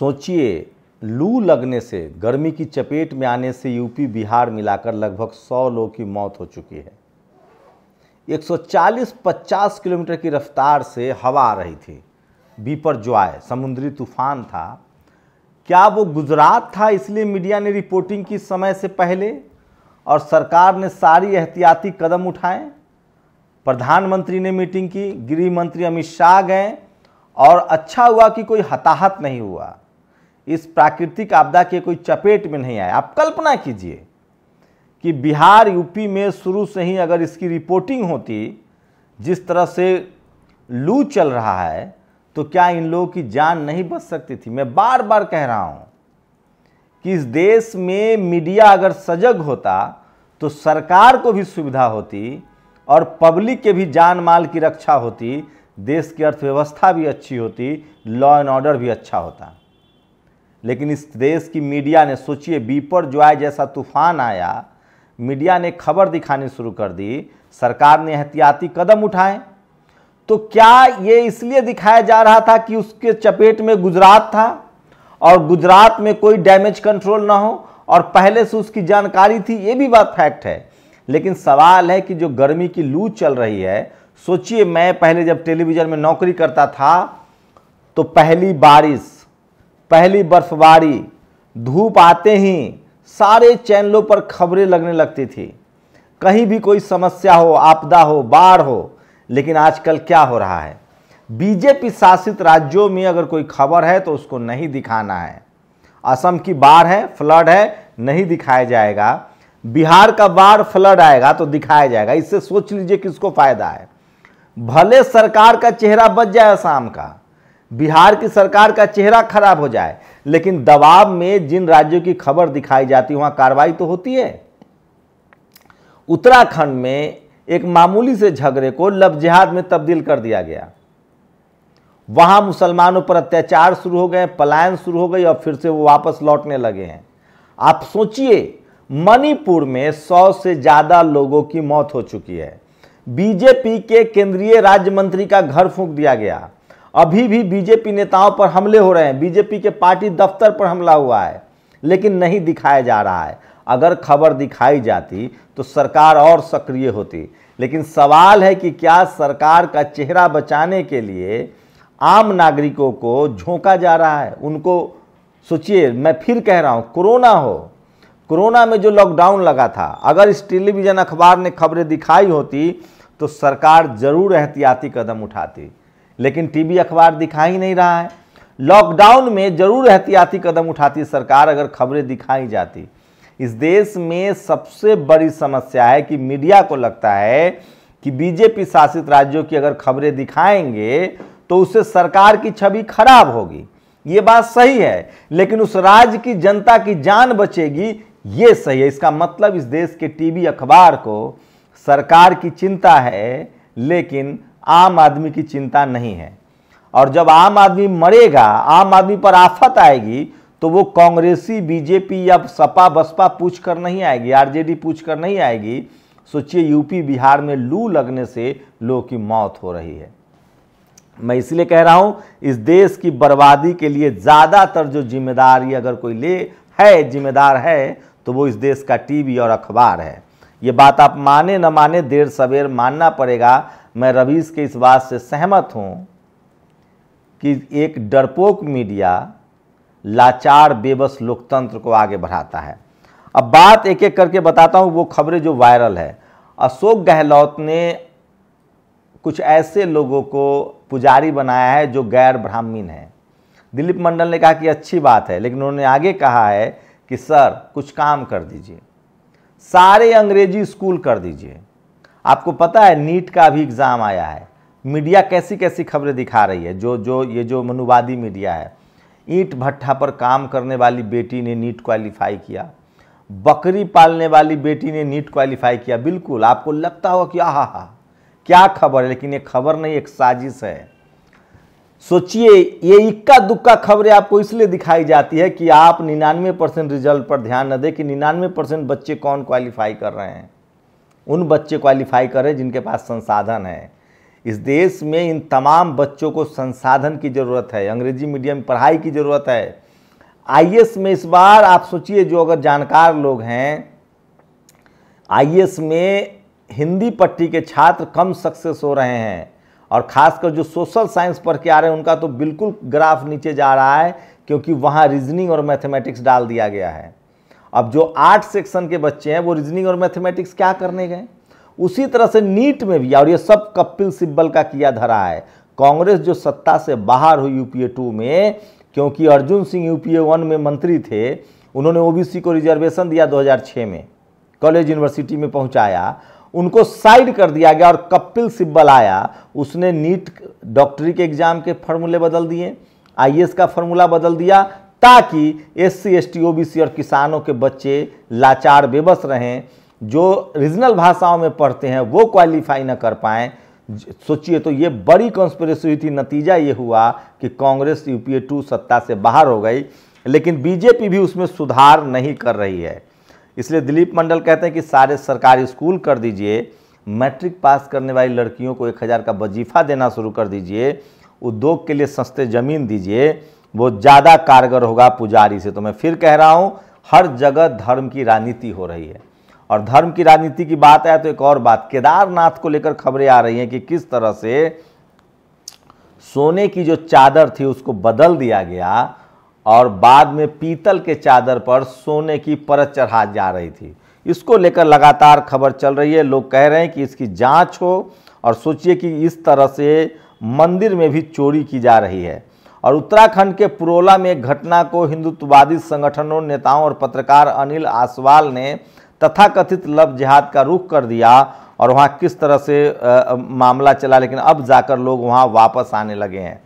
सोचिए, लू लगने से, गर्मी की चपेट में आने से यूपी बिहार मिलाकर लगभग 100 लोगों की मौत हो चुकी है। 140-50 किलोमीटर की रफ्तार से हवा आ रही थी। बिपरजॉय समुद्री तूफान था। क्या वो गुजरात था इसलिए मीडिया ने रिपोर्टिंग की समय से पहले और सरकार ने सारी एहतियाती कदम उठाए? प्रधानमंत्री ने मीटिंग की, गृह मंत्री अमित शाह गए और अच्छा हुआ कि कोई हताहत नहीं हुआ, इस प्राकृतिक आपदा के कोई चपेट में नहीं आया। आप कल्पना कीजिए कि बिहार यूपी में शुरू से ही अगर इसकी रिपोर्टिंग होती, जिस तरह से लू चल रहा है, तो क्या इन लोगों की जान नहीं बच सकती थी? मैं बार बार कह रहा हूं कि इस देश में मीडिया अगर सजग होता तो सरकार को भी सुविधा होती और पब्लिक के भी जान माल की रक्षा होती, देश की अर्थव्यवस्था भी अच्छी होती, लॉ एंड ऑर्डर भी अच्छा होता। लेकिन इस देश की मीडिया ने, सोचिए, बिपरजॉय जैसा तूफान आया, मीडिया ने खबर दिखानी शुरू कर दी, सरकार ने एहतियाती कदम उठाए। तो क्या ये इसलिए दिखाया जा रहा था कि उसके चपेट में गुजरात था और गुजरात में कोई डैमेज कंट्रोल ना हो और पहले से उसकी जानकारी थी? ये भी बात फैक्ट है। लेकिन सवाल है कि जो गर्मी की लू चल रही है, सोचिए, मैं पहले जब टेलीविजन में नौकरी करता था तो पहली बारिश, पहली बर्फबारी, धूप आते ही सारे चैनलों पर खबरें लगने लगती थी, कहीं भी कोई समस्या हो, आपदा हो, बाढ़ हो। लेकिन आजकल क्या हो रहा है? बीजेपी शासित राज्यों में अगर कोई खबर है तो उसको नहीं दिखाना है। असम की बाढ़ है, फ्लड है, नहीं दिखाया जाएगा। बिहार का बाढ़, फ्लड आएगा तो दिखाया जाएगा। इससे सोच लीजिए किसको फायदा है। भले सरकार का चेहरा बच जाए असम का, बिहार की सरकार का चेहरा खराब हो जाए, लेकिन दबाव में जिन राज्यों की खबर दिखाई जाती है वहां कार्रवाई तो होती है। उत्तराखंड में एक मामूली से झगड़े को लव जिहाद में तब्दील कर दिया गया। वहां मुसलमानों पर अत्याचार शुरू हो गए, पलायन शुरू हो गई और फिर से वो वापस लौटने लगे हैं। आप सोचिए, मणिपुर में 100 से ज्यादा लोगों की मौत हो चुकी है। बीजेपी के केंद्रीय राज्य मंत्री का घर फूंक दिया गया। अभी भी बीजेपी नेताओं पर हमले हो रहे हैं, बीजेपी के पार्टी दफ्तर पर हमला हुआ है, लेकिन नहीं दिखाया जा रहा है। अगर खबर दिखाई जाती तो सरकार और सक्रिय होती। लेकिन सवाल है कि क्या सरकार का चेहरा बचाने के लिए आम नागरिकों को झोंका जा रहा है? उनको सोचिए, मैं फिर कह रहा हूं, कोरोना हो, कोरोना में जो लॉकडाउन लगा था, अगर इस टेलीविजन अखबार ने खबरें दिखाई होती तो सरकार जरूर एहतियाती कदम उठाती। लेकिन टीवी अखबार दिखा ही नहीं रहा है। लॉकडाउन में जरूर एहतियाती कदम उठाती सरकार अगर खबरें दिखाई जाती। इस देश में सबसे बड़ी समस्या है कि मीडिया को लगता है कि बीजेपी शासित राज्यों की अगर खबरें दिखाएंगे तो उससे सरकार की छवि खराब होगी। ये बात सही है, लेकिन उस राज्य की जनता की जान बचेगी, ये सही है। इसका मतलब इस देश के टीवी अखबार को सरकार की चिंता है, लेकिन आम आदमी की चिंता नहीं है। और जब आम आदमी मरेगा, आम आदमी पर आफत आएगी, तो वो कांग्रेसी, बीजेपी या सपा बसपा पूछ कर नहीं आएगी, आरजेडी पूछ कर नहीं आएगी। सोचिए, यूपी बिहार में लू लगने से लोगों की मौत हो रही है। मैं इसलिए कह रहा हूं, इस देश की बर्बादी के लिए ज्यादातर जो जिम्मेदारी अगर कोई जिम्मेदार है तो वो इस देश का टीवी और अखबार है। ये बात आप माने न माने, देर सवेर मानना पड़ेगा। मैं रवीश के इस बात से सहमत हूं कि एक डरपोक मीडिया लाचार बेबस लोकतंत्र को आगे बढ़ाता है। अब बात एक एक करके बताता हूं, वो खबरें जो वायरल है। अशोक गहलोत ने कुछ ऐसे लोगों को पुजारी बनाया है जो गैर ब्राह्मण हैं। दिलीप मंडल ने कहा कि अच्छी बात है, लेकिन उन्होंने आगे कहा है कि सर कुछ काम कर दीजिए, सारे अंग्रेजी स्कूल कर दीजिए। आपको पता है नीट का भी एग्जाम आया है, मीडिया कैसी कैसी खबरें दिखा रही है। ये जो मनुवादी मीडिया है, ईंट भट्ठा पर काम करने वाली बेटी ने नीट क्वालिफाई किया, बकरी पालने वाली बेटी ने नीट क्वालिफाई किया। बिल्कुल आपको लगता होगा कि आहा क्या खबर है, लेकिन ये खबर नहीं, एक साजिश है। सोचिए, ये इक्का दुक्का खबरें आपको इसलिए दिखाई जाती है कि आप 99% रिजल्ट पर ध्यान न दें कि 99% बच्चे कौन क्वालिफाई कर रहे हैं। उन बच्चे क्वालिफाई कर रहे हैं जिनके पास संसाधन है। इस देश में इन तमाम बच्चों को संसाधन की ज़रूरत है, अंग्रेजी मीडियम पढ़ाई की ज़रूरत है। आईएएस में इस बार आप सोचिए, जो अगर जानकार लोग हैं, आईएएस में हिंदी पट्टी के छात्र कम सक्सेस हो रहे हैं, और खासकर जो सोशल साइंस पढ़ के आ रहे हैं उनका तो बिल्कुल ग्राफ नीचे जा रहा है, क्योंकि वहाँ रीजनिंग और मैथमेटिक्स डाल दिया गया है। अब जो आर्ट सेक्शन के बच्चे हैं वो रीजनिंग और मैथमेटिक्स क्या करने गए। उसी तरह से नीट में भी, और ये सब कपिल सिब्बल का किया धरा है। कांग्रेस जो सत्ता से बाहर हुई यूपीए 2 में, क्योंकि अर्जुन सिंह यूपीए 1 में मंत्री थे, उन्होंने ओबीसी को रिजर्वेशन दिया 2006 में, कॉलेज यूनिवर्सिटी में पहुंचाया, उनको साइड कर दिया गया, और कपिल सिब्बल आया, उसने नीट डॉक्टरी के एग्जाम के फॉर्मूले बदल दिए, आईएएस का फॉर्मूला बदल दिया, ताकि एससी एसटी ओबीसी और किसानों के बच्चे लाचार बेबस रहें, जो रीजनल भाषाओं में पढ़ते हैं वो क्वालिफाई न कर पाएं। सोचिए, तो ये बड़ी कॉन्स्पिरेसी हुई थी। नतीजा ये हुआ कि कांग्रेस यूपीए 2 सत्ता से बाहर हो गई, लेकिन बीजेपी भी उसमें सुधार नहीं कर रही है। इसलिए दिलीप मंडल कहते हैं कि सारे सरकारी स्कूल कर दीजिए, मैट्रिक पास करने वाली लड़कियों को 1000 का वजीफा देना शुरू कर दीजिए, उद्योग के लिए सस्ते ज़मीन दीजिए, वो ज़्यादा कारगर होगा पुजारी से। तो मैं फिर कह रहा हूँ, हर जगह धर्म की राजनीति हो रही है। और धर्म की राजनीति की बात है तो एक और बात, केदारनाथ को लेकर खबरें आ रही हैं कि किस तरह से सोने की जो चादर थी उसको बदल दिया गया, और बाद में पीतल के चादर पर सोने की परत चढ़ा जा रही थी। इसको लेकर लगातार खबर चल रही है। लोग कह रहे हैं कि इसकी जांच हो, और सोचिए कि इस तरह से मंदिर में भी चोरी की जा रही है। और उत्तराखंड के पुरोला में एक घटना को हिंदुत्ववादी संगठनों, नेताओं और पत्रकार अनिल आसवाल ने तथाकथित लव जिहाद का रुख कर दिया, और वहाँ किस तरह से मामला चला, लेकिन अब जाकर लोग वहाँ वापस आने लगे हैं।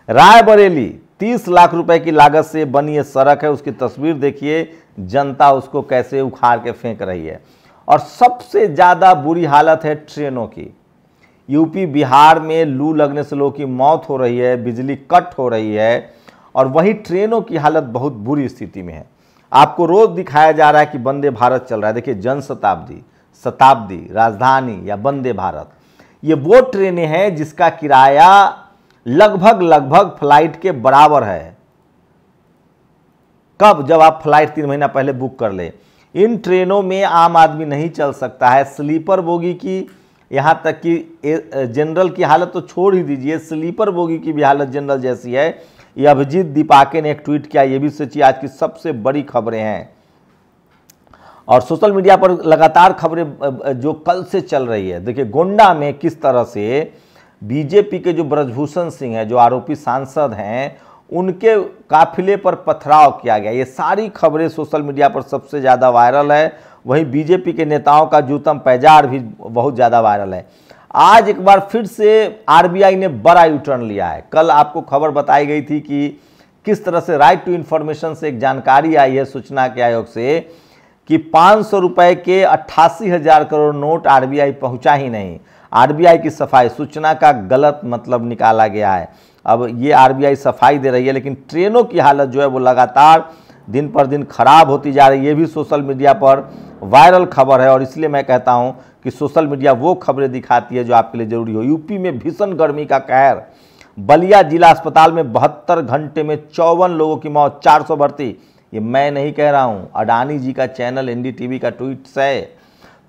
रायबरेली 30 लाख रुपए की लागत से बनी ये सड़क है, उसकी तस्वीर देखिए, जनता उसको कैसे उखाड़ के फेंक रही है। और सबसे ज़्यादा बुरी हालत है ट्रेनों की। यूपी बिहार में लू लगने से लोगों की मौत हो रही है, बिजली कट हो रही है, और वही ट्रेनों की हालत बहुत बुरी स्थिति में है। आपको रोज दिखाया जा रहा है कि वंदे भारत चल रहा है। देखिए, जनशताब्दी, शताब्दी, राजधानी या वंदे भारत, ये वो ट्रेनें हैं जिसका किराया लगभग फ्लाइट के बराबर है। कब? जब आप फ्लाइट 3 महीना पहले बुक कर ले। इन ट्रेनों में आम आदमी नहीं चल सकता है। स्लीपर बोगी की, यहाँ तक कि जनरल की हालत तो छोड़ ही दीजिए, स्लीपर बोगी की भी हालत जनरल जैसी है। ये अभिजीत दीपाके ने एक ट्वीट किया। ये भी सोचिए आज की सबसे बड़ी खबरें हैं, और सोशल मीडिया पर लगातार खबरें जो कल से चल रही है। देखिए, गोंडा में किस तरह से बीजेपी के जो ब्रजभूषण सिंह हैं, जो आरोपी सांसद हैं, उनके काफिले पर पथराव किया गया। ये सारी खबरें सोशल मीडिया पर सबसे ज़्यादा वायरल है। वहीं बीजेपी के नेताओं का जूतम पैजार भी बहुत ज़्यादा वायरल है। आज एक बार फिर से आरबीआई ने बड़ा यू टर्न लिया है। कल आपको खबर बताई गई थी कि किस तरह से राइट टू इन्फॉर्मेशन से एक जानकारी आई है सूचना के आयोग से कि 500 रुपए के 88,000 करोड़ नोट आरबीआई पहुंचा ही नहीं। आरबीआई की सफाई, सूचना का गलत मतलब निकाला गया है। अब ये आरबीआई सफाई दे रही है, लेकिन ट्रेनों की हालत जो है वो लगातार दिन पर दिन खराब होती जा रही है। ये भी सोशल मीडिया पर वायरल खबर है, और इसलिए मैं कहता हूं कि सोशल मीडिया वो खबरें दिखाती है जो आपके लिए जरूरी हो। यूपी में भीषण गर्मी का कहर। बलिया जिला अस्पताल में 72 घंटे में 54 लोगों की मौत, 400 भर्ती। ये मैं नहीं कह रहा हूं, अडानी जी का चैनल एनडीटीवी का ट्वीट है।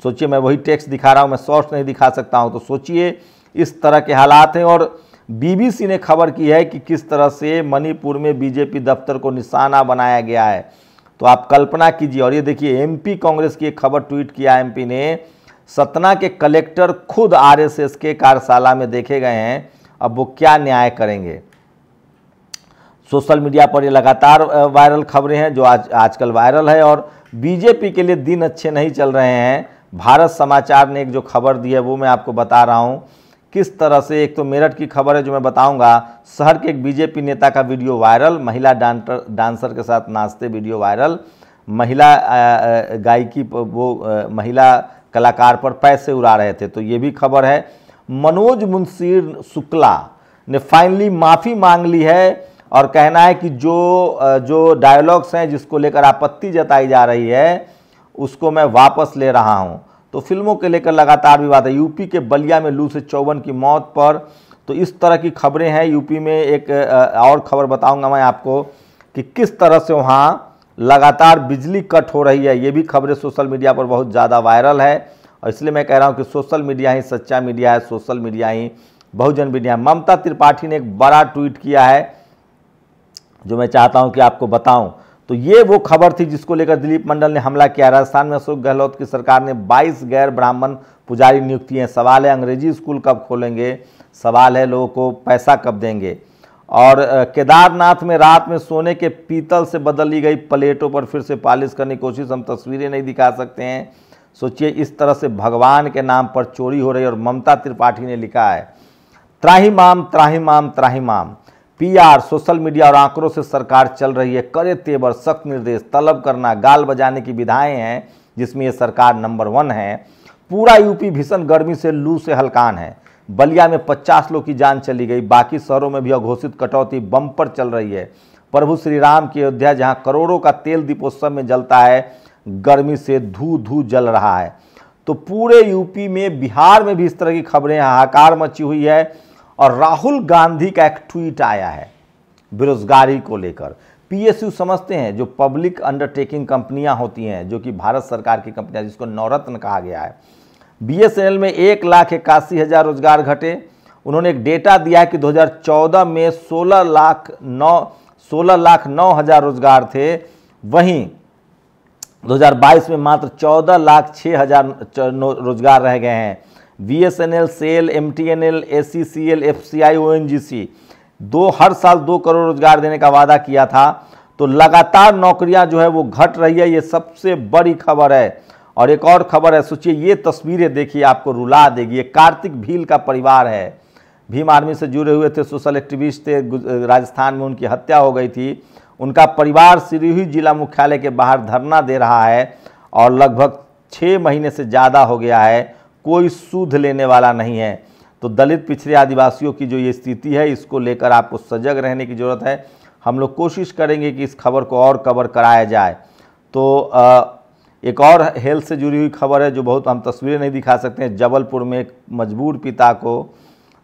सोचिए, मैं वही टेक्स्ट दिखा रहा हूं, मैं शॉर्ट्स नहीं दिखा सकता हूं। तो सोचिए इस तरह के हालात हैं। और बीबीसी ने खबर की है कि किस तरह से मणिपुर में बीजेपी दफ्तर को निशाना बनाया गया है। तो आप कल्पना कीजिए। और ये देखिए, एमपी कांग्रेस की एक खबर ट्वीट किया एमपी ने, सतना के कलेक्टर खुद आरएसएस के कार्यशाला में देखे गए हैं। अब वो क्या न्याय करेंगे। सोशल मीडिया पर ये लगातार वायरल खबरें हैं जो आजकल वायरल है, और बीजेपी के लिए दिन अच्छे नहीं चल रहे हैं। भारत समाचार ने एक जो खबर दी है वो मैं आपको बता रहा हूँ किस तरह से। एक तो मेरठ की खबर है जो मैं बताऊंगा। शहर के एक बीजेपी नेता का वीडियो वायरल, महिला डांसर के साथ नाचते वीडियो वायरल, महिला गायकी, वो महिला कलाकार पर पैसे उड़ा रहे थे। तो ये भी खबर है। मनोज मुंशीर शुक्ला ने फाइनली माफ़ी मांग ली है, और कहना है कि जो डायलॉग्स हैं जिसको लेकर आपत्ति जताई जा रही है उसको मैं वापस ले रहा हूं। तो फिल्मों के लेकर लगातार विवाद है। यूपी के बलिया में लू से 54 की मौत पर। तो इस तरह की खबरें हैं। यूपी में एक और खबर बताऊंगा मैं आपको कि किस तरह से वहाँ लगातार बिजली कट हो रही है। ये भी खबरें सोशल मीडिया पर बहुत ज़्यादा वायरल है और इसलिए मैं कह रहा हूँ कि सोशल मीडिया ही सच्चा मीडिया है, सोशल मीडिया ही बहुजन मीडिया है। ममता त्रिपाठी ने एक बड़ा ट्वीट किया है जो मैं चाहता हूं कि आपको बताऊं। तो ये वो खबर थी जिसको लेकर दिलीप मंडल ने हमला किया। राजस्थान में अशोक गहलोत की सरकार ने 22 गैर ब्राह्मण पुजारी नियुक्त किए हैं। सवाल है अंग्रेजी स्कूल कब खोलेंगे, सवाल है लोगों को पैसा कब देंगे। और केदारनाथ में रात में सोने के पीतल से बदली गई प्लेटों पर फिर से पॉलिश करने की कोशिश, हम तस्वीरें नहीं दिखा सकते हैं। सोचिए इस तरह से भगवान के नाम पर चोरी हो रही है। और ममता त्रिपाठी ने लिखा है त्राहिमाम त्राहिमाम त्राहिमाम। पीआर, सोशल मीडिया और आंकड़ों से सरकार चल रही है। करे तेवर, सख्त निर्देश, तलब करना, गाल बजाने की विधाएं हैं जिसमें ये सरकार नंबर 1 है। पूरा यूपी भीषण गर्मी से लू से हलकान है। बलिया में 50 लोग की जान चली गई। बाकी शहरों में भी अघोषित कटौती बम्पर चल रही है। प्रभु श्री राम की अयोध्या जहां करोड़ों का तेल दीपोत्सव में जलता है, गर्मी से धू धू जल रहा है। तो पूरे यूपी में, बिहार में भी इस तरह की खबरें, हाहाकार मची हुई है। और राहुल गांधी का एक ट्वीट आया है बेरोजगारी को लेकर। पीएसयू समझते हैं जो पब्लिक अंडरटेकिंग कंपनियां होती हैं, जो कि भारत सरकार की कंपनियां, जिसको नवरत्न कहा गया है। बीएसएनएल में 1,81,000 रोजगार घटे। उन्होंने एक डेटा दिया है कि 2014 में 16,09,000 रोजगार थे, वहीं 2022 में मात्र 14,06,000 रोजगार रह गए हैं। BSNL, SAIL, MTNL, ACCL, FCI, ONGC हर साल 2 करोड़ रोजगार देने का वादा किया था। तो लगातार नौकरियां जो है वो घट रही है। ये सबसे बड़ी खबर है। और एक और खबर है, सोचिए ये तस्वीरें देखिए, आपको रुला देगी। ये कार्तिक भील का परिवार है। भीम आर्मी से जुड़े हुए थे, सोशल एक्टिविस्ट थे। राजस्थान में उनकी हत्या हो गई थी। उनका परिवार सिरोही जिला मुख्यालय के बाहर धरना दे रहा है और लगभग 6 महीने से ज़्यादा हो गया है। कोई सूद लेने वाला नहीं है। तो दलित, पिछड़े, आदिवासियों की जो ये स्थिति है, इसको लेकर आपको सजग रहने की ज़रूरत है। हम लोग कोशिश करेंगे कि इस खबर को और कवर कराया जाए। तो एक और हेल्थ से जुड़ी हुई खबर है जो बहुत, हम तस्वीरें नहीं दिखा सकते हैं। जबलपुर में एक मजबूर पिता को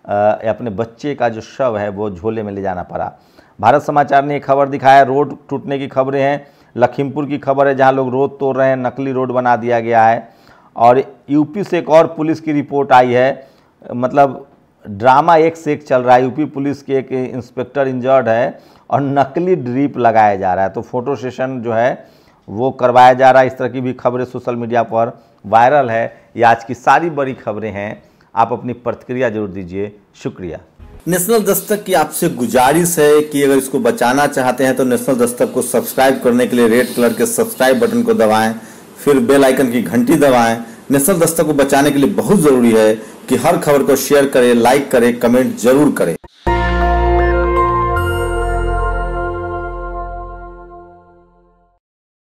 अपने बच्चे का जो शव है वो झोले में ले जाना पड़ा। भारत समाचार ने एक खबर दिखाया, रोड टूटने की खबरें हैं। लखीमपुर की खबर है जहां लोग रोड तोड़ रहे हैं, नकली रोड बना दिया गया है। और यूपी से एक और पुलिस की रिपोर्ट आई है। मतलब ड्रामा एक से एक चल रहा है। यूपी पुलिस के एक इंस्पेक्टर इंजर्ड है और नकली ड्रिप लगाया जा रहा है। तो फोटो सेशन जो है वो करवाया जा रहा है। इस तरह की भी खबरें सोशल मीडिया पर वायरल है। ये आज की सारी बड़ी खबरें हैं। आप अपनी प्रतिक्रिया जरूर दीजिए। शुक्रिया। नेशनल दस्तक की आपसे गुजारिश है कि अगर इसको बचाना चाहते हैं तो नेशनल दस्तक को सब्सक्राइब करने के लिए रेड कलर के सब्सक्राइब बटन को दबाएं, फिर बेल आइकन की घंटी दबाएं। नेशनल दस्तक को बचाने के लिए बहुत जरूरी है कि हर खबर को शेयर करें, लाइक करें, कमेंट जरूर करें।